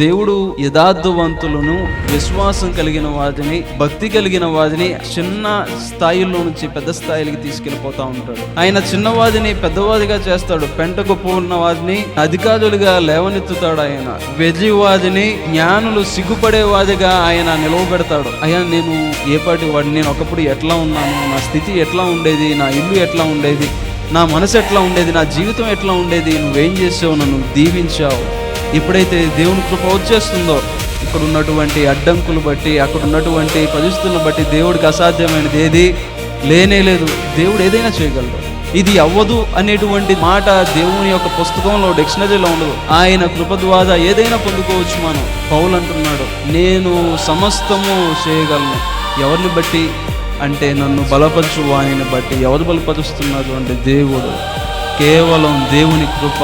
దేవుడు యథార్థవంతులను, విశ్వాసం కలిగిన వారిని, భక్తి కలిగిన వారిని చిన్న స్థాయిలో నుంచి పెద్ద స్థాయికి తీసుకెళ్ళిపోతా ఉంటాడు. ఆయన చిన్నవాదిని పెద్దవాదిగా చేస్తాడు. పెంట గొప్ప ఉన్న వారిని అధికారులుగా లేవనెత్తుతాడు. ఆయన వెర్రివాదిని జ్ఞానులు సిగ్గుపడేవాదిగా ఆయన నిలవబెడతాడు. అయ్యా, నేను ఏపాటి వాడిని, నేను ఒకప్పుడు ఎట్లా ఉన్నాను, నా స్థితి ఎట్లా ఉండేది, నా ఇల్లు ఎట్లా ఉండేది, నా మనసు ఎట్లా ఉండేది, నా జీవితం ఎట్లా ఉండేది, నువ్వేం చేసావు, నన్ను దీవించావు. ఎప్పుడైతే దేవుని కృప వచ్చేస్తుందో, ఇక్కడ ఉన్నటువంటి అడ్డంకులు బట్టి, అక్కడ ఉన్నటువంటి పరిస్థితులను బట్టి దేవుడికి అసాధ్యమైనది ఏది లేనే లేదు. దేవుడు ఏదైనా చేయగలడు. ఇది అవ్వదు అనేటువంటి మాట దేవుని యొక్క పుస్తకంలో, డిక్షనరీలో ఉండదు. ఆయన కృప ద్వారా ఏదైనా పొందుకోవచ్చు. మనం పౌలు అంటున్నాడు, నేను సమస్తము చేయగలను. ఎవరిని బట్టి అంటే, నన్ను బలపరచు వానిని బట్టి. ఎవరు బలపరుస్తున్నారు అంటే దేవుడు. కేవలం దేవుని కృప.